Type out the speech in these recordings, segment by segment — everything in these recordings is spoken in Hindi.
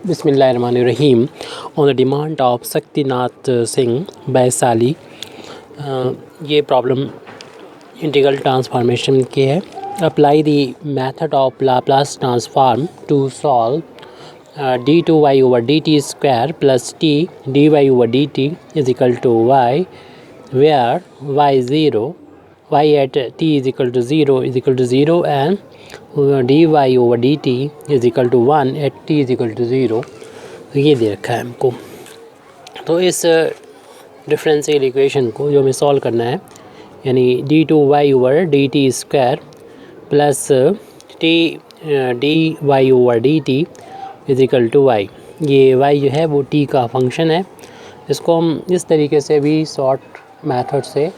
Bismillahirrahmanirrahim. On the demand of Saktinath Singh Vaishali, ये प्रॉब्लम इंटीग्रल ट्रांसफॉर्मेशन की है. Apply the method of Laplace transform to solve d2y over dt square plus t dy over dt is equal to y, where y at t is equal to 0 and dy over dt is equal to 1 at t is equal to 0. ये दे रखा है हमको. तो इस डिफरेंशियल इक्वेशन को जो हमें सॉल्व करना है, यानी d2y over dt square plus t dy over dt is equal to y. ये y जो है वो t का फंक्शन है. इसको हम इस तरीके से भी शॉर्ट मेथड से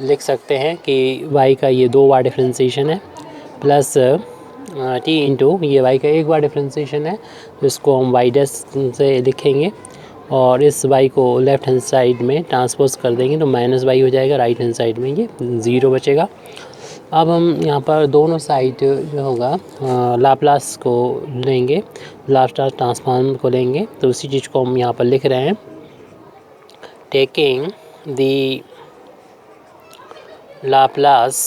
लिख सकते हैं कि y का ये 2 बार डिफरेंशिएशन है प्लस t इंटू ये y का 1 बार डिफरेंशिएशन है, जिसको हम y डैश से लिखेंगे और इस y को लेफ़्ट हैंड साइड में ट्रांसपोज कर देंगे तो माइनस y हो जाएगा. राइट हैंड साइड में ये 0 बचेगा. अब हम यहाँ पर दोनों साइड जो होगा लाप्लास को लेंगे, लाप्लास ट्रांसफॉर्म को लेंगे. तो उसी चीज़ को हम यहाँ पर लिख रहे हैं. Taking the Laplace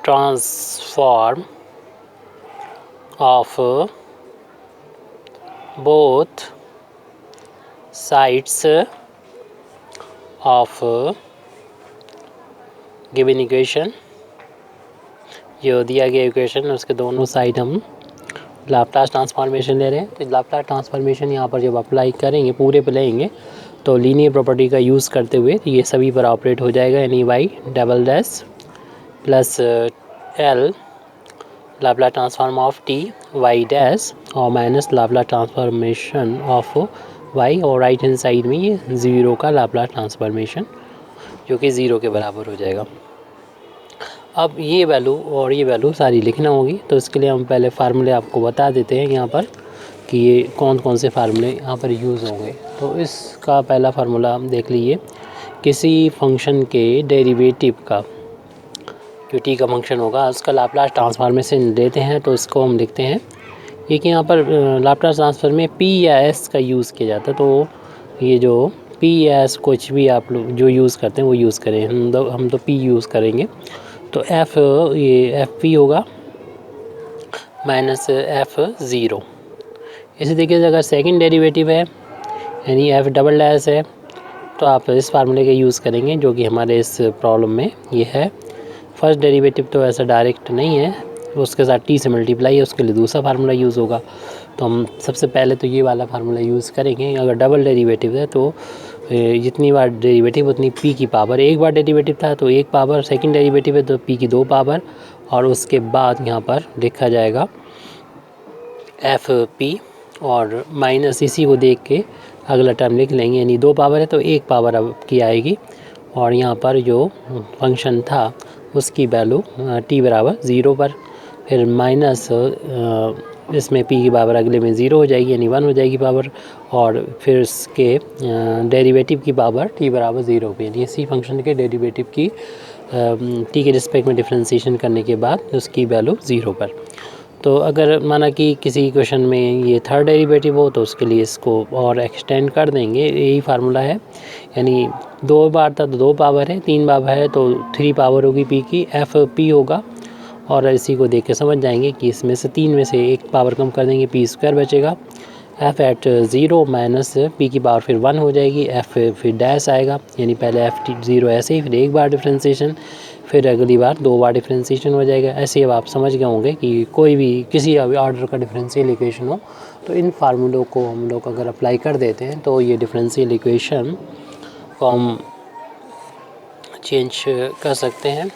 transform of both sides of given equation. जो दिया गया इक्वेशन उसके दोनों साइड हम लाप्लास ट्रांसफॉर्मेशन ले रहे हैं. तो लाप्लास ट्रांसफॉर्मेशन यहाँ पर जब अप्लाई करेंगे, पूरे पे लेंगे, तो लीनियर प्रॉपर्टी का यूज़ करते हुए ये सभी पर ऑपरेट हो जाएगा. यानी y double dash plus l Laplace transform of t y dash और minus Laplace transformation of y, और राइट हैंड साइड में ये 0 का लाप्लास ट्रांसफॉर्मेशन जो कि 0 के बराबर हो जाएगा. अब ये वैल्यू और ये वैल्यू सारी लिखना होगी. तो इसके लिए हम पहले फार्मूले आपको बता देते हैं यहाँ पर कि ये कौन कौन से फार्मूले यहाँ पर यूज़ होंगे. तो इसका पहला फार्मूला हम देख लीजिए. किसी फंक्शन के डेरिवेटिव का जो t का फंक्शन होगा उसका लाप्लास ट्रांसफॉर्मेशन लेते हैं. तो इसको हम लिखते हैं ये कि यहाँ पर लाप्लास ट्रांसफॉर्म में p या s का यूज़ किया जाता है. तो ये जो p या s कुछ भी आप लोग जो यूज़ करते हैं वो यूज़ करें. हम तो p यूज़ करेंगे. तो ये f होगा माइनस f0. इसी तरीके से अगर सेकंड डेरिवेटिव है यानी f डबल डैश है तो आप इस फार्मूले का यूज़ करेंगे जो कि हमारे इस प्रॉब्लम में ये है. फर्स्ट डेरिवेटिव तो ऐसा डायरेक्ट नहीं है, उसके साथ t से मल्टीप्लाई है, उसके लिए दूसरा फार्मूला यूज़ होगा. तो हम सबसे पहले तो ये वाला फार्मूला यूज़ करेंगे. अगर डबल डेरिवेटिव है तो जितनी बार डेरिवेटिव उतनी p की पावर. एक बार डेरिवेटिव था तो 1 पावर, सेकंड डेरिवेटिव है तो p की 2 पावर, और उसके बाद यहाँ पर लिखा जाएगा fp और माइनस इसी को देख के अगला टर्म लिख लेंगे. यानी 2 पावर है तो 1 पावर अब की आएगी, और यहाँ पर जो फंक्शन था उसकी वैल्यू t बराबर 0 पर, फिर माइनस इसमें p की पावर अगले में 0 हो जाएगी यानी 1 हो जाएगी पावर, और फिर इसके डेरिवेटिव की पावर t बराबर 0 पे. यानी इसी फंक्शन के डेरिवेटिव की t के रिस्पेक्ट में डिफरेंशिएशन करने के बाद उसकी वैल्यू 0 पर. तो अगर माना कि किसी क्वेश्चन में ये थर्ड डेरिवेटिव हो तो उसके लिए इसको और एक्सटेंड कर देंगे. यही फार्मूला है. यानी 2 बार था तो 2 पावर है, 3 पावर है तो 3 पावर होगी p की, fp होगा. और इसी को देख के समझ जाएंगे कि इसमें से 3 में से 1 पावर कम कर देंगे, p स्क्वायर बचेगा. f एट 0 माइनस p की पावर फिर 1 हो जाएगी, f फिर डैश आएगा. यानी पहले f0 ऐसे ही, फिर 1 बार डिफरेंशिएशन, फिर अगली बार 2 बार डिफरेंशिएशन हो जाएगा. ऐसे अब आप समझ गए होंगे कि कोई भी किसी ऑर्डर का डिफरेंशियल इक्वेशन हो तो इन फार्मूलों को हम लोग अगर अप्लाई कर देते हैं तो ये डिफरेंशियल इक्वेशन को हम चेंज कर सकते हैं.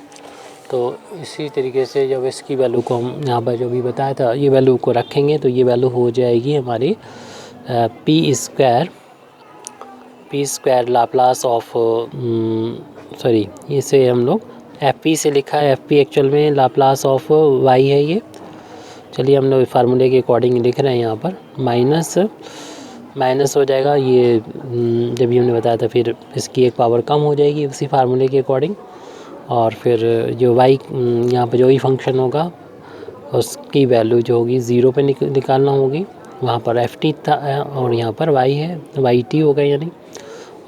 तो इसी तरीके से जब इसकी वैल्यू को हम यहाँ पर जो भी बताया था ये वैल्यू को रखेंगे तो ये वैल्यू हो जाएगी हमारी p square Laplace of sorry इसे हम लोग fp से लिखा है. fp एक्चुअल में लाप्लास ऑफ y है ये. चलिए हम लोग फार्मूले के अकॉर्डिंग लिख रहे हैं. यहाँ पर माइनस हो जाएगा. ये जब भी हमने बताया था फिर इसकी 1 पावर कम हो जाएगी उसी फार्मूले के अकॉर्डिंग. और फिर जो y यहाँ पर जो ही फंक्शन होगा उसकी वैल्यू जो होगी 0 पे निकालना होगी। वहाँ पर एफ टी था और यहाँ पर वाई है, वाई टी होगा यानी,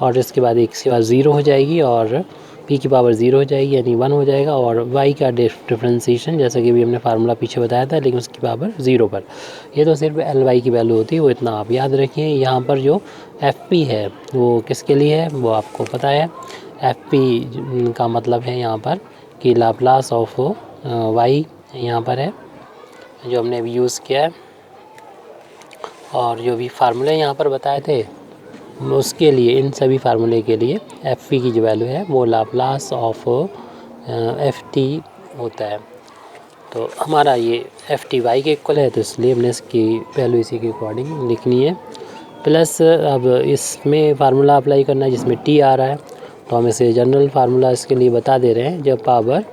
और इसके बाद एक के बाद 0 हो जाएगी और p की पावर 0 हो जाएगी यानी 1 हो जाएगा। और y का डिफ्रेंसीशन जैसा कि अभी हमने फार्मूला पीछे बताया था, लेकिन उसकी पावर 0 पर। ये तो सिर्फ एल वाई की वैल्यू होती है, वो इतना आप याद रखिए। यहाँ पर जो एफ पी है वो किसके लिए है वो आपको पता है। एफ पी का मतलब है यहाँ पर कि लाप्लास ऑफ वाई यहाँ पर है जो हमने अभी यूज़ किया है, और जो भी फार्मूले यहाँ पर बताए थे उसके लिए, इन सभी फार्मूले के लिए एफ पी की जो वैल्यू है वो लाप्लास ऑफ एफ टी होता है। तो हमारा ये एफ टी वाई के इक्वल है, तो इसलिए हमने इसकी वैल्यू इसी के अकॉर्डिंग लिखनी है। प्लस अब इसमें फार्मूला अप्लाई करना है जिसमें टी आ रहा है, तो हम इसे जनरल फार्मूला इसके लिए बता दे रहे हैं। जब पावर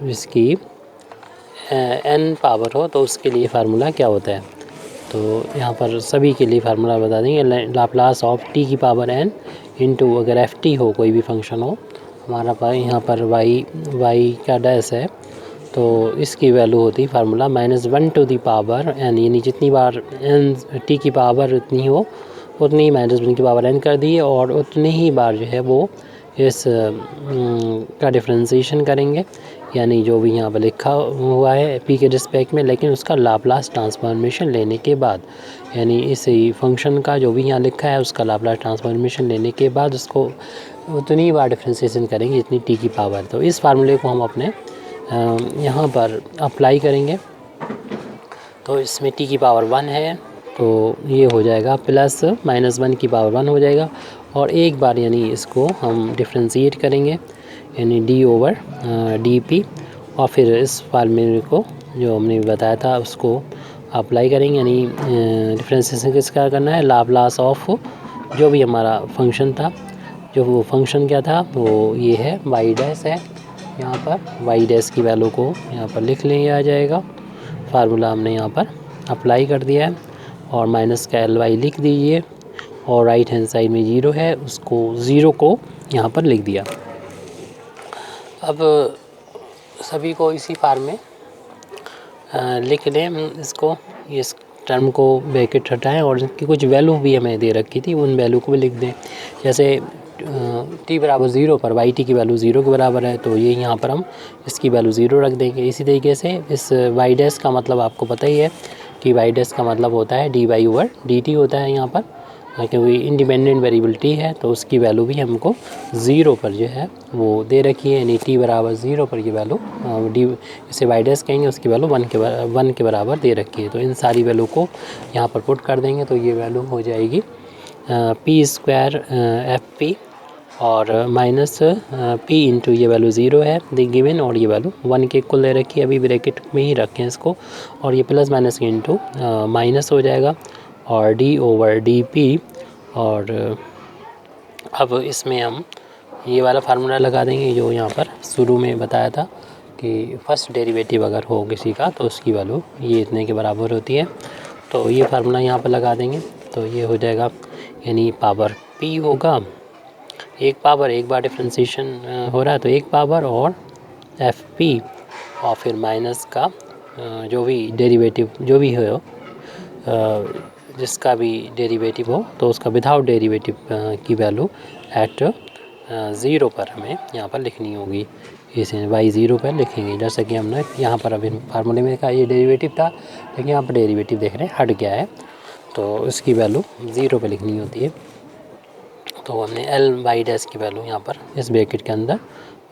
इसकी एन पावर हो तो उसके लिए फार्मूला क्या होता है, तो यहाँ पर सभी के लिए फार्मूला बता देंगे। लाप्लास ऑफ टी की पावर एन इंटू, अगर एफ टी हो कोई भी फंक्शन हो हमारा पास, यहाँ पर वाई का डैश है तो इसकी वैल्यू होती है formula -1 to the power n, यानी जितनी बार एन टी की पावर उतनी हो उतनी ही -1 की पावर एन कर दी और उतनी ही बार जो है वो इस का डिफ्रेंसीशन करेंगे, यानी जो भी यहाँ पर लिखा हुआ है पी के रिस्पेक्ट में, लेकिन उसका लाप्लास ट्रांसफॉर्मेशन लेने के बाद, यानी इस फंक्शन का जो भी यहाँ लिखा है उसका लाप्लास ट्रांसफॉर्मेशन लेने के बाद उसको उतनी बार डिफ्रेंसीशन करेंगे जितनी टी की पावर। तो इस फार्मूले को हम अपने यहाँ पर अप्लाई करेंगे, तो इसमें टी की पावर 1 है तो ये हो जाएगा प्लस -1 की पावर 1 हो जाएगा, और एक बार यानी इसको हम डिफ्रेंशिएट करेंगे यानी डी ओवर डी पी, और फिर इस फार्मूले को जो हमने बताया था उसको अप्लाई करेंगे, यानी डिफ्रेंशिएशन किसका करना है, लाप्लास ऑफ जो भी हमारा फंक्शन था, जो वो फंक्शन क्या था वो ये है वाई डैश है। यहाँ पर वाई डैश की वैल्यू को यहाँ पर लिख लेंगे, आ जाएगा। फार्मूला हमने यहाँ पर अप्लाई कर दिया है और माइनस का एल वाई लिख दीजिए, और राइट हैंड साइड में 0 है उसको 0 को यहाँ पर लिख दिया। अब सभी को इसी फार्म में लिख लें इसको, इस टर्म को ब्रैकेट हटाएं और इसकी कुछ वैल्यू भी हमें दे रखी थी उन वैल्यू को भी लिख दें। जैसे t बराबर 0 पर वाई टी की वैल्यू 0 के बराबर है, तो ये यहाँ पर हम इसकी वैल्यू 0 रख देंगे। इसी तरीके से इस वाई डैश का मतलब आपको पता ही है कि वाई डैश का मतलब होता है d y over d t होता है यहाँ पर, क्योंकि इंडिपेंडेंट वेरिएबिलिटी है तो उसकी वैल्यू भी हमको 0 पर जो है वो दे रखी है, यानी t बराबर 0 पर ये वैल्यू डी, इसे वाई डैश कहेंगे, उसकी वैल्यू 1 के बराबर दे रखी है। तो इन सारी वैल्यू को यहाँ पर पुट कर देंगे तो ये वैल्यू हो जाएगी पी स्क्वायर एफ पी और माइनस पी इंटू ये वैल्यू 0 है दी गिवन, और ये वैल्यू 1 के इक्वल ले रखी है, अभी ब्रैकेट में ही रखें इसको, और ये प्लस माइनस के इंटू माइनस हो जाएगा और डी ओवर डी पी। और अब इसमें हम ये वाला फार्मूला लगा देंगे जो यहाँ पर शुरू में बताया था कि फर्स्ट डेरिवेटिव अगर हो किसी का तो उसकी वैल्यू ये इतने के बराबर होती है, तो ये फार्मूला यहाँ पर लगा देंगे तो ये हो जाएगा, यानी पावर p होगा, एक पावर एक बार डिफ्रेंशिएशन हो रहा है तो एक पावर और एफ पी, और फिर माइनस का जो भी डेरिवेटिव जो भी हो जिसका भी डेरिवेटिव हो तो उसका विदाउट डेरिवेटिव की वैल्यू एट 0 पर हमें यहाँ पर लिखनी होगी। इसे y 0 पर लिखेंगे, जैसा कि हमने यहाँ पर अभी फार्मूले में देखा ये डेरिवेटिव था, लेकिन यहाँ पर डेरिवेटिव देख रहे हैं हट गया है तो इसकी वैल्यू 0 पर लिखनी होती है। तो हमने एल वाई डैश की वैल्यू यहाँ पर इस ब्रैकेट के अंदर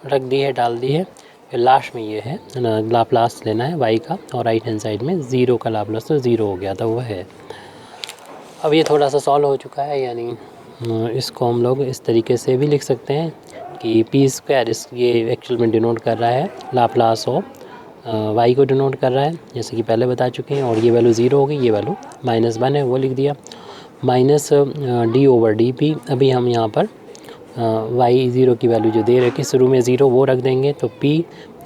रख दी है, डाल दी है। फिर लास्ट में ये है लाप्लास लेना है y का, और राइट हैंड साइड में 0 का लाप्लास तो 0 हो गया था वो है। अब ये थोड़ा सा सॉल्व हो चुका है, यानी इसको हम लोग इस तरीके से भी लिख सकते हैं कि पी स्क्वायर इस ये एक्चुअल में डिनोट कर रहा है लाप्लास ऑफ वाई को डिनोट कर रहा है, जैसे कि पहले बता चुके हैं, और ये वैल्यू 0 होगी, ये वैल्यू -1 है वो लिख दिया, minus D over D P. अभी हम यहाँ पर वाई 0 की वैल्यू जो दे रखी शुरू में 0 वो रख देंगे, तो पी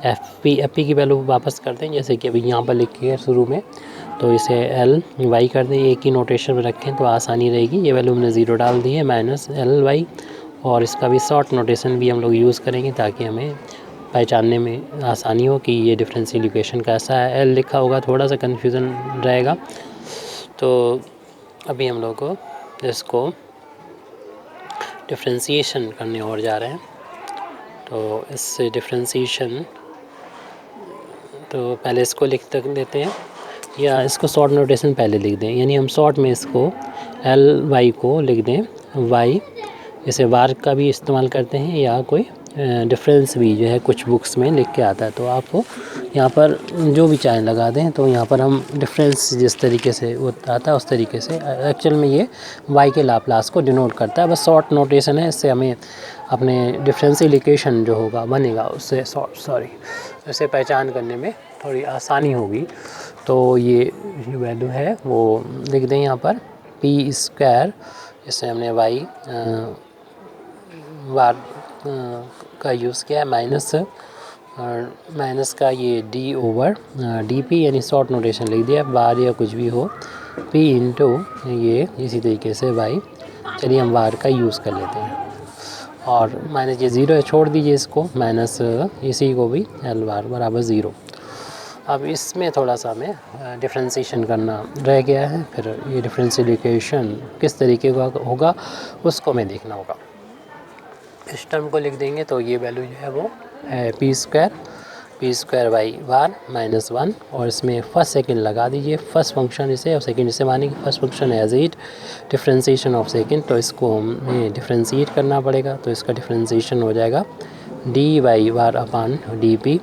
एफ पी की वैल्यू वापस कर दें जैसे कि अभी यहाँ पर लिखी है शुरू में, तो इसे एल वाई कर दें, एक ही नोटेशन में रखें तो आसानी रहेगी। ये वैल्यू हमने 0 डाल दी है माइनस एल वाई, और इसका भी शॉर्ट नोटेशन भी हम लोग यूज़ करेंगे ताकि हमें पहचानने में आसानी हो कि ये डिफरेंशियल इक्वेशन कैसा है। एल लिखा होगा, थोड़ा सा कन्फ्यूज़न रहेगा। तो अभी हम लोग को इसको डिफरेंशिएशन करने और जा रहे हैं। तो इस डिफरेंशिएशन तो पहले इसको लिख देते हैं, या इसको शॉर्ट नोटेशन पहले लिख दें, यानी हम शॉर्ट में इसको एल वाई को लिख दें वाई। जैसे वार का भी इस्तेमाल करते हैं, या कोई डिफरेंस भी जो है कुछ बुक्स में लिख के आता है, तो आपको यहाँ पर जो भी चाहे लगा दें। तो यहाँ पर हम डिफरेंस जिस तरीके से वो आता है उस तरीके से, एक्चुअल में ये वाई के लाप्लास को डिनोट करता है, बस शॉर्ट नोटेशन है। इससे हमें अपने डिफरेंशियल इक्वेशन जो होगा बनेगा उससे इसे पहचान करने में थोड़ी आसानी होगी। तो ये वैल्यू है वो लिख दें यहाँ पर पी स्क्वायर, इससे हमने वाई वार का यूज़ किया है, माइनस का ये डी ओवर डी पी, यानी शॉर्ट नोटेशन लिख दिया, वार या कुछ भी हो पी इंटू ये इसी तरीके से वाई। चलिए हम वार का यूज़ कर लेते हैं, और माइनस ये ज़ीरो है, छोड़ दीजिए इसको, माइनस इसी को भी एल वार बराबर ज़ीरो। अब इसमें थोड़ा सा हमें डिफरेंशिएशन करना रह गया है, फिर ये डिफरेंशियल इक्वेशन किस तरीके का होगा उसको हमें देखना होगा। इस टर्म को लिख देंगे तो ये वैल्यू जो है वो है पी स्क्वायर वाई वार माइनस 1, और इसमें फर्स्ट सेकंड लगा दीजिए, फर्स्ट फंक्शन इसे और सेकंड इसे मानेंगे। First function as it differentiation of second, तो इसको हमें डिफरेंशिएट करना पड़ेगा। तो इसका डिफरेंशिएशन हो जाएगा d y bar upon d p,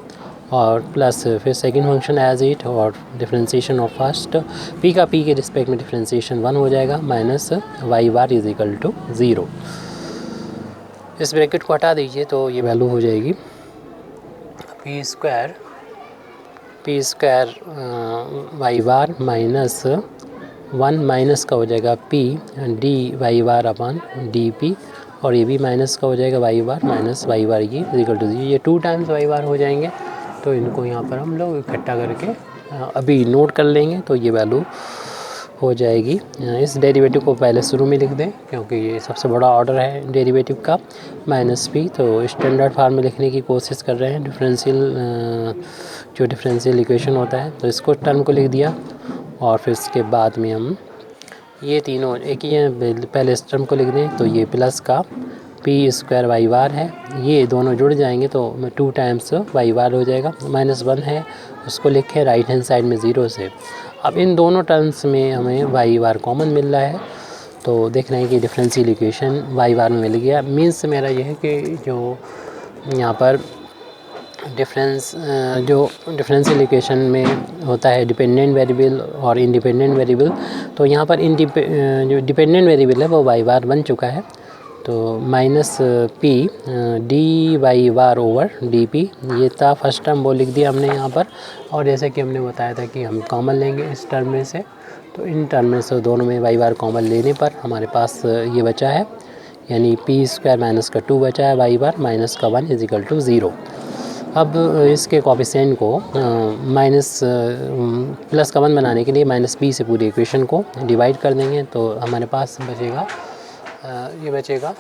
और प्लस फिर सेकंड फंक्शन एज इट, और डिफरेंशिएशन ऑफ फर्स्ट पी का पी के रिस्पेक्ट में डिफरेंशिएशन 1 हो जाएगा, minus y bar is equal to 0। इस ब्रैकेट को हटा दीजिए तो ये वैल्यू हो जाएगी पी स्क्वायर वाई वार माइनस 1, माइनस का हो जाएगा P D y bar upon d p, और ये भी माइनस का हो जाएगा वाई वार माइनस वाई वार ये इक्वल टू 0। ये 2 टाइम्स वाई वार हो जाएंगे, तो इनको यहाँ पर हम लोग इकट्ठा करके अभी नोट कर लेंगे। तो ये वैल्यू हो जाएगी, इस डेरिवेटिव को पहले शुरू में लिख दें क्योंकि ये सबसे बड़ा ऑर्डर है डेरिवेटिव का, माइनस पी। तो स्टैंडर्ड फॉर्म में लिखने की कोशिश कर रहे हैं जो डिफरेंशियल इक्वेशन होता है। तो इसको टर्म को लिख दिया, और फिर इसके बाद में हम ये तीनों एक ही हैं, पहले इस टर्म को लिख दें। तो ये प्लस का पी स्क्वायर वाई वार है, ये दोनों जुड़ जाएंगे तो 2 टाइम्स वाई वार हो जाएगा, माइनस 1 है उसको लिखें राइट हैंड साइड में 0 से। अब इन दोनों टर्म्स में हमें वाई वार कॉमन मिल रहा है, तो देख रहे हैं कि डिफरेंशियल इक्वेशन वाई वार में मिल गया। मीन्स मेरा यह है कि जो यहाँ पर डिफरेंशियल इक्वेशन में होता है डिपेंडेंट वेरिएबल और इंडिपेंडेंट वेरिएबल, तो यहाँ पर जो डिपेंडेंट वेरिएबल है वो वाई वार बन चुका है। तो माइनस पी डी वाई वार ओवर डी पी, ये था फर्स्ट टर्म, वो लिख दिया हमने यहाँ पर। और जैसे कि हमने बताया था कि हम कॉमन लेंगे इस टर्म में से, तो इन टर्म में से दोनों में वाई वार कॉमन लेने पर हमारे पास ये बचा है, यानी पी स्क्वायर माइनस का 2 बचा है वाई बार माइनस का 1 इज इक्वल टू 0। अब इसके कोफिशिएंट को माइनस प्लस का 1 बनाने के लिए माइनस पी से पूरी इक्वेशन को डिवाइड कर देंगे, तो हमारे पास बचेगा ये बचेगा,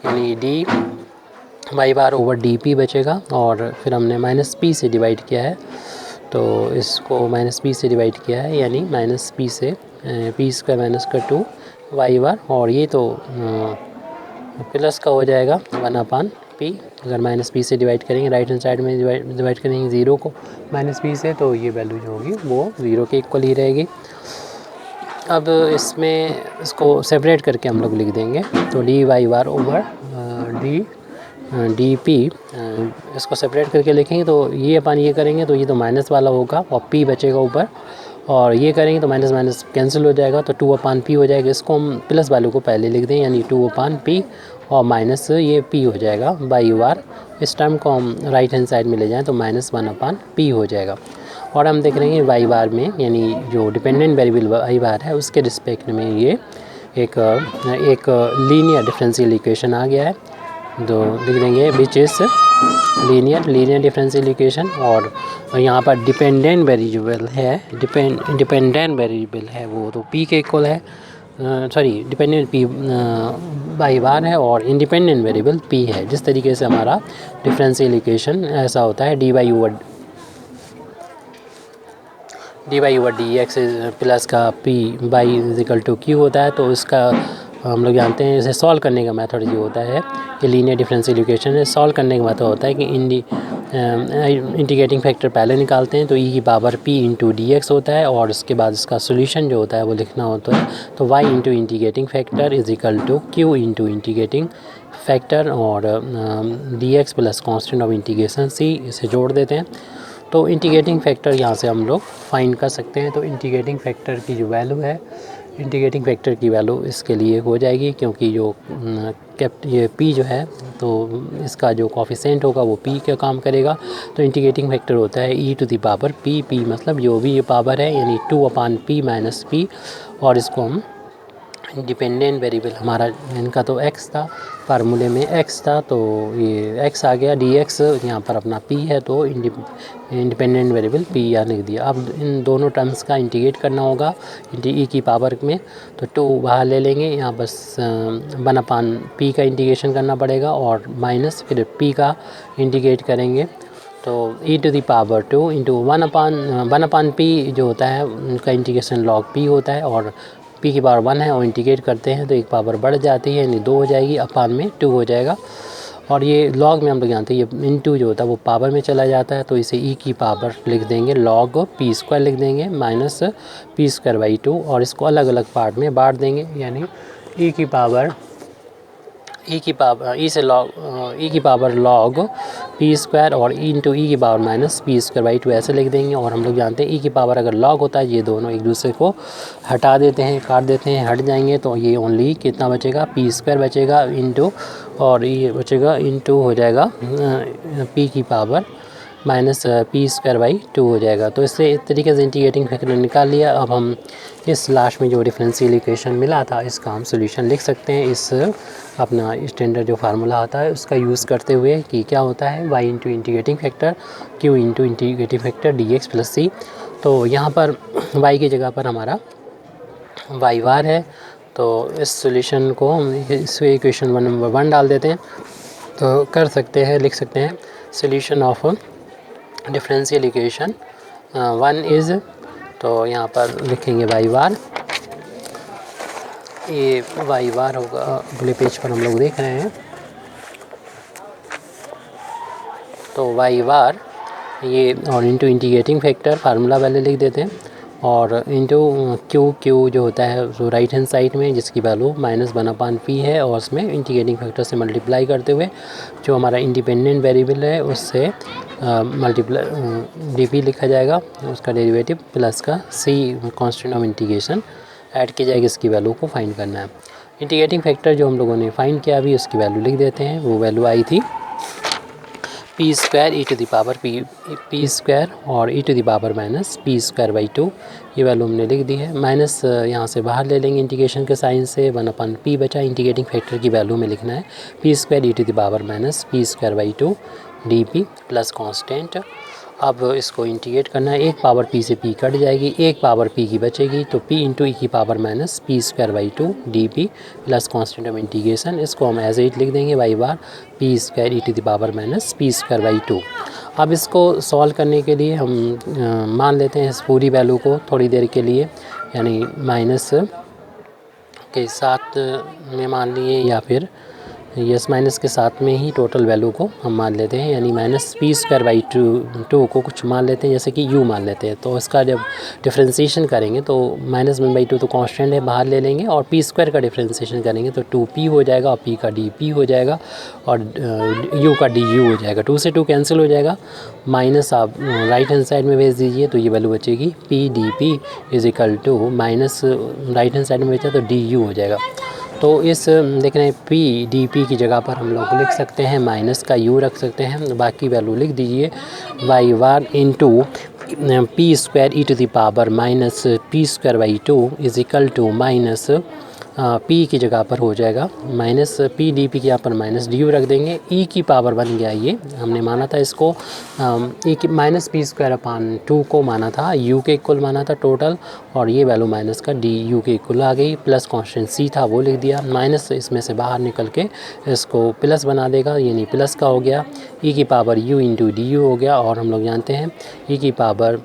यानी डी वाई बार ओवर डी पी बचेगा, और फिर हमने माइनस पी से डिवाइड किया है, तो इसको माइनस पी से डिवाइड किया है, यानी माइनस पी से पी स्क्वायर माइनस का 2 वाई बार, और ये तो प्लस का हो जाएगा 1 अपान पी। अगर माइनस पी से डिवाइड करेंगे राइट हैंड साइड में डिवाइड करेंगे 0 को माइनस पी से, तो ये वैल्यू जो होगी वो 0 के इक्वल ही रहेगी। अब इसमें इसको सेपरेट करके हम लोग लिख देंगे, तो डी वाई बार ओवर डी पी, इसको सेपरेट करके लिखेंगे तो ये अपन ये करेंगे तो ये तो माइनस वाला होगा और पी बचेगा ऊपर, और ये करेंगे तो माइनस माइनस कैंसिल हो जाएगा, तो 2 अपान पी हो जाएगा। इसको हम प्लस वैल्यू को पहले लिख दें, यानी 2 अपान पी और माइनस ये पी हो जाएगा वाई बार। इस टर्म को हम राइट हैंड साइड में ले जाएँ तो माइनस 1 अपान पी हो जाएगा। और हम देख रहे हैं वाई बार में, यानी जो डिपेंडेंट वेरिएबल वाई बार है उसके रिस्पेक्ट में ये एक लीनियर डिफरेंशियल इक्वेशन आ गया है, तो लिख देंगे which is linear differential equation. और यहाँ पर डिपेंडेंट वेरिएबल है वो तो p के इक्वल है, सॉरी डिपेंडेंट पी बाई बार है और इंडिपेंडेंट वेरिएबल पी है। जिस तरीके से हमारा डिफरेंशियल इक्वेशन ऐसा होता है d y over d x plus का p by is equal to q होता है। तो इसका हम लोग जानते हैं इसे सॉल्व करने का मेथड जो होता है कि लीनियर डिफरेंशियल इक्वेशन है, सॉल्व करने का मेथड होता है कि इंटीग्रेटिंग फैक्टर पहले निकालते हैं तो ई की power P into D x होता है और उसके बाद इसका सोल्यूशन जो होता है वो लिखना होता है। तो y into integrating factor is equal to q into integrating factor और d x plus constant of integration c, इसे जोड़ देते हैं। तो इंटीग्रेटिंग फैक्टर यहाँ से हम लोग फाइंड कर सकते हैं। तो इंटीग्रेटिंग फैक्टर की जो वैल्यू है, इंटीग्रेटिंग फैक्टर की वैल्यू इसके लिए हो जाएगी क्योंकि जो ये पी जो है तो इसका जो कोफिशिएंट होगा वो पी का काम करेगा। तो इंटीग्रेटिंग फैक्टर होता है e to the power p, p मतलब जो भी ये पावर है यानी 2/p माइनस पी। और इसको हम डिपेंडेंट वेरिएबल हमारा इनका तो x था, फार्मूले में x था तो ये x आ गया, dx यहाँ पर अपना p है तो इंडिपेंडेंट वेरिएबल p यहाँ लिख दिया। अब इन दोनों टर्म्स का इंटीग्रेट करना होगा e की पावर में, तो 2 बाहर ले लेंगे, यहाँ बस 1/p का इंटीग्रेशन करना पड़ेगा और माइनस फिर p का इंटीग्रेट करेंगे। तो e to the power 2 into 1/p जो होता है उनका इंटीग्रेशन log p होता है और p की पावर 1 है और इंटीग्रेट करते हैं तो एक पावर बढ़ जाती है यानी 2 हो जाएगी, अपान में 2 हो जाएगा। और ये लॉग में हम लोग जानते हैं ये इनटू जो होता है वो पावर में चला जाता है तो इसे e की पावर लिख देंगे log p स्क्वायर लिख देंगे माइनस p स्क्वायर बाई 2 और इसको अलग अलग पार्ट में बांट देंगे यानी e की पावर log p स्क्वायर और इंटू ई की power minus p square by 2 ऐसे लिख देंगे। और हम लोग जानते हैं e की पावर अगर log होता है ये दोनों एक दूसरे को हटा देते हैं, काट देते हैं, हट जाएंगे तो ये ओनली कितना बचेगा, पी स्क्वायर बचेगा इंटू और ये बचेगा इंटू हो जाएगा p की power minus p square by 2 हो जाएगा। तो इससे इस तरीके से इंटीग्रेटिंग फैक्टर निकाल लिया। अब हम इस लास्ट में जो डिफरेंशियल इक्वेशन मिला था इसका हम सोल्यूशन लिख सकते हैं इस अपना स्टैंडर्ड जो फार्मूला आता है उसका यूज़ करते हुए कि क्या होता है y into integrating factor q into integrating factor d x plus c. तो यहाँ पर y की जगह पर हमारा y बार है तो इस सोल्यूशन को हम इस इक्वेशन 1 नंबर 1 डाल देते हैं तो कर सकते हैं, लिख सकते हैं solution of differential equation 1 is, तो यहाँ पर लिखेंगे वाई बार, ये वाई बार होगा अगले पेज पर हम लोग देख रहे हैं। तो वाई बार ये और इंटू इंटीग्रेटिंग फैक्टर फार्मूला पहले लिख देते हैं और इंटू क्यू जो होता है जो राइट हैंड साइड में जिसकी वैल्यू माइनस 1/p है और उसमें इंटीग्रेटिंग फैक्टर से मल्टीप्लाई करते हुए जो हमारा इंडिपेंडेंट वेरिएबल है उससे मल्टीप्लाई डी लिखा जाएगा उसका डेरिवेटिव प्लस का सी कांस्टेंट ऑफ इंटीग्रेशन ऐड की जाएगी, इसकी वैल्यू को फाइंड करना है। इंटीग्रेटिंग फैक्टर जो हम लोगों ने फाइंड किया अभी उसकी वैल्यू लिख देते हैं। वो वैल्यू आई थी p square e to the power p square और e to the power minus p square by 2, ये वैल्यू हमने लिख दी है। माइनस यहाँ से बाहर ले लेंगे इंटीग्रेशन के साइन से, 1/p बचा, इंटीग्रेटिंग फैक्टर की वैल्यू में लिखना है p square e to the power minus p square by 2 d p plus constant. अब इसको इंटीग्रेट करना है, एक पावर p से p कट जाएगी, एक पावर p की बचेगी तो p इंटू ई की power minus p square by 2 d p plus constant of integration. इसको हम एज इट लिख देंगे y bar p square e to the power minus p square by 2। अब इसको सॉल्व करने के लिए हम मान लेते हैं इस पूरी वैल्यू को थोड़ी देर के लिए, यानी माइनस के साथ में मान लिए या फिर यस माइनस के साथ में ही टोटल वैल्यू को हम मान लेते हैं, यानी माइनस पी स्क्वायर बाई 2 को कुछ मान लेते हैं जैसे कि u मान लेते हैं। तो इसका जब डिफ्रेंशिएशन करेंगे तो माइनस 1/2 तो कांस्टेंट है बाहर ले लेंगे और p स्क्वायर का डिफ्रेंशिएशन करेंगे तो 2p हो जाएगा और p का dp हो जाएगा और u का du हो जाएगा। 2 से 2 कैंसिल हो जाएगा, माइनस आप राइट हैंड साइड में भेज दीजिए तो ये वैल्यू बचेगी p dp is equal to minus right hand side में भेजा तो du हो जाएगा। तो इस देख रहे हैं p dp की जगह पर हम लोग लिख सकते हैं माइनस का u रख सकते हैं, बाकी वैल्यू लिख दीजिए y bar into p square e to the power minus p square by 2 is equal to minus p की जगह पर हो जाएगा माइनस पी डी पी के यहाँ पर माइनस डी यू रख देंगे। ई की पावर बन गया, ये हमने माना था इसको ई की माइनस पी स्क्वायर अपान 2 को माना था, यू के इक्वल माना था टोटल, और ये वैल्यू माइनस का डी यू के इक्वल आ गई। प्लस कॉन्स्टेंट सी था वो लिख दिया, माइनस इसमें से बाहर निकल के इसको प्लस बना देगा, यानी प्लस का हो गया। ई की power you into D you हो गया, और हम लोग जानते हैं ई की पावर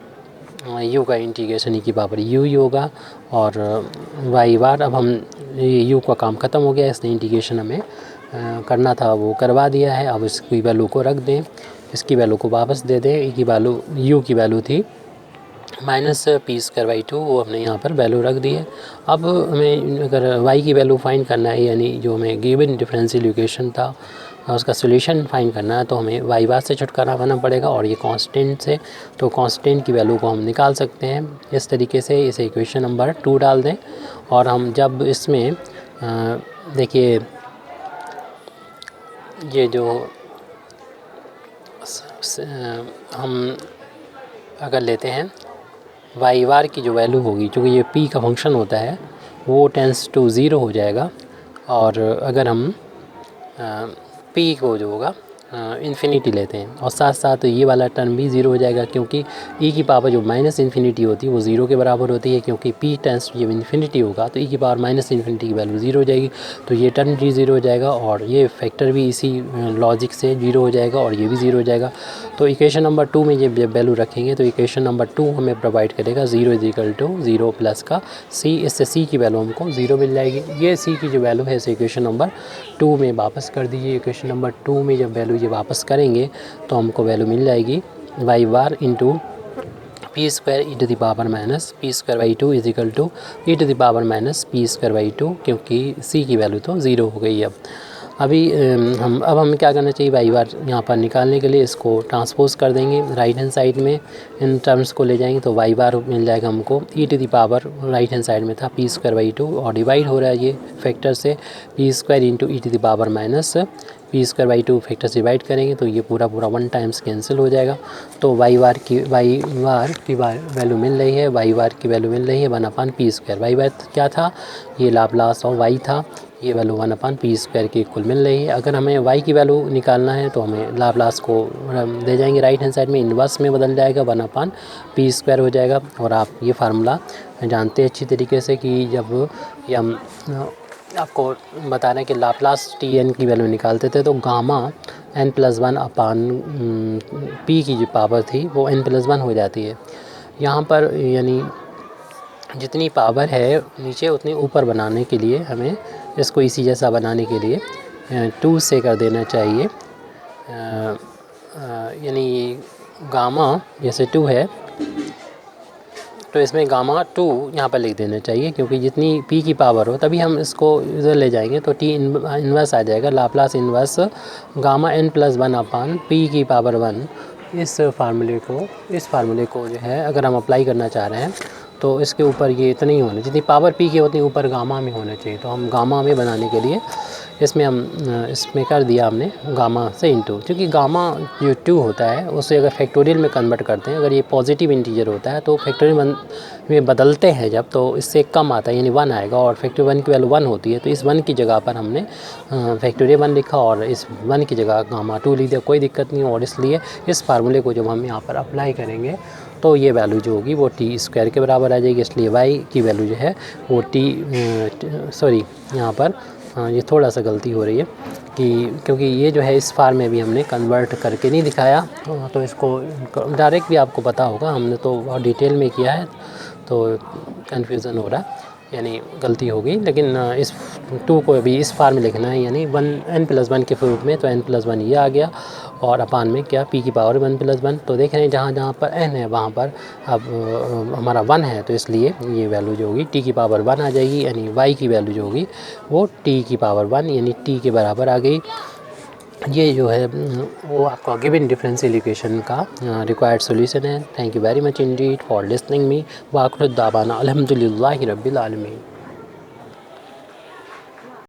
यू का इंटीग्रेशन ई की पावर यू ही होगा। और वाई बार, अब हम यू का काम ख़त्म हो गया, इसने इंटीग्रेशन हमें करना था वो करवा दिया है। अब इसकी वैल्यू को रख दें, इसकी वैल्यू को वापस दे दें। ई की वैल्यू यू की वैल्यू थी माइनस पी स्क्वायर बाई 2, वो हमने यहाँ पर वैल्यू रख दी है। अब हमें अगर वाई की वैल्यू फाइंड करना है, यानी जो हमें गिवन डिफरेंशियल इक्वेशन था उसका सॉल्यूशन फाइंड करना है, तो हमें वाई बार से छुटकारा पाना पड़ेगा, और ये कांस्टेंट से, तो कांस्टेंट की वैल्यू को हम निकाल सकते हैं इस तरीके से। इसे इक्वेशन नंबर 2 डाल दें, और हम जब इसमें देखिए ये जो हम अगर लेते हैं वाई बार की जो वैल्यू होगी, चूँकि ये पी का फंक्शन होता है, वो टेंस टू 0 हो जाएगा। और अगर हम पी को जो होगा इन्फिनिटी लेते हैं, और साथ साथ ये वाला टर्म भी 0 हो जाएगा, क्योंकि ई की पावर जो माइनस इन्फिनिटी होती है वो 0 के बराबर होती है, क्योंकि पी टेंस जब इन्फिनिटी होगा तो ई की पावर माइनस इन्फिनिटी की वैल्यू 0 हो जाएगी, तो ये टर्म भी 0 हो जाएगा, और ये फैक्टर भी इसी लॉजिक से 0 हो जाएगा, और ये भी 0 हो जाएगा। तो इक्वेशन नंबर 2 में ये वैल्यू रखेंगे तो इक्वेशन नंबर 2 हमें प्रोवाइड करेगा 0 इज इक्वल टू 0 प्लस का सी, इससे सी की वैल्यू हमको 0 मिल जाएगी। ये सी की जो वैल्यू है इसे इक्वेशन नंबर 2 में वापस कर दीजिए। इक्वेशन नंबर 2 में जब वैल्यू ये वापस करेंगे तो हमको वैल्यू मिल जाएगी y bar into p square e to the power minus p square by 2 is equal to e to the power minus p square by 2, क्योंकि सी की वैल्यू तो 0 हो गई। अब हमें क्या करना चाहिए, वाई बार यहाँ पर निकालने के लिए इसको ट्रांसपोज कर देंगे राइट हैंड साइड में, इन टर्म्स को ले जाएंगे तो वाई बार मिल जाएगा हमको e to the power, right hand side में था पी स्क्वायर बाई 2, और डिवाइड हो रहा है ये फैक्टर से p square into e to the power minus p square by 2 factor से डिवाइड करेंगे तो ये पूरा 1 टाइम्स कैंसिल हो जाएगा। तो वाई बार की वैल्यू मिल रही है, वाई बार की वैल्यू मिल रही है 1 पी स्क्वायर। वाई बार क्या था, ये लाप्लास ऑफ वाई था, ये वैल्यू 1 पी स्क्वायर की इक्वल मिल रही है। अगर हमें वाई की वैल्यू निकालना है तो हमें लाप्लास को दे जाएंगे राइट हैंड साइड में, इन्वर्स में बदल जाएगा 1 पी स्क्वायर हो जाएगा। और आप ये फार्मूला जानते हैं अच्छी तरीके से कि जब ये हम आपको बता रहे हैं कि लाप्लास टी एन की वैल्यू निकालते थे तो गामा n+1 अपान पी की जो पावर थी वो n+1 हो जाती है। यहाँ पर यानी जितनी पावर है नीचे उतनी ऊपर बनाने के लिए हमें इसको इसी जैसा बनाने के लिए 2 से कर देना चाहिए, यानी गामा जैसे 2 है तो इसमें गामा 2 यहाँ पर लिख देना चाहिए, क्योंकि जितनी p की पावर हो तभी हम इसको इधर ले जाएंगे तो t इन्वर्स आ जाएगा, लाप्लास इन्वर्स गामा n+1 अपान p की पावर 1। इस फार्मूले को जो है अगर हम अप्लाई करना चाह रहे हैं तो इसके ऊपर ये इतना ही होना, जितनी पावर p की उतनी ऊपर गामा में होना चाहिए। तो हम गामा में बनाने के लिए इसमें कर दिया हमने गामा से इंटू, क्योंकि गामा जो 2 होता है उसे अगर फैक्टोरियल में कन्वर्ट करते हैं, अगर ये पॉजिटिव इंटीजर होता है तो फैक्टोरियल में बदलते हैं जब तो इससे कम आता है, यानी 1 आएगा, और फैक्टोरियल 1 की वैल्यू 1 होती है। तो इस 1 की जगह पर हमने फैक्टोरियल 1 लिखा और इस 1 की जगह गामा 2 लिख दिया, कोई दिक्कत नहीं। और इसलिए इस फार्मूले को जब हम यहाँ पर अप्लाई करेंगे तो ये वैल्यू जो होगी वो टी स्क्वायर के बराबर आ जाएगी। इसलिए वाई की वैल्यू जो है वो यहाँ पर ये थोड़ा सा गलती हो रही है कि क्योंकि ये जो है इस फार्म में भी हमने कन्वर्ट करके नहीं दिखाया, तो इसको डायरेक्ट भी आपको पता होगा, हमने तो बहुत डिटेल में किया है तो कन्फ्यूज़न हो रहा है, यानी गलती हो गई। लेकिन इस 2 को अभी इस फार्म में लिखना है, यानी n+1 के रूप में, तो n+1 ये आ गया और अपान में क्या p की पावर 1+1। तो देख रहे हैं जहाँ जहाँ पर n है वहाँ पर अब हमारा 1 है, तो इसलिए ये वैल्यू जो होगी t की पावर 1 आ जाएगी, यानी y की वैल्यू जो होगी वो t की पावर 1 यानी t के बराबर आ गई। ये जो है वो आपका गिवन डिफरेंशियल इक्वेशन का रिक्वायर्ड सॉल्यूशन है। Thank you very much indeed for listening me. वाक़िअत दावाना अल्हम्दुलिल्लाहि रब्बिल आलमीन।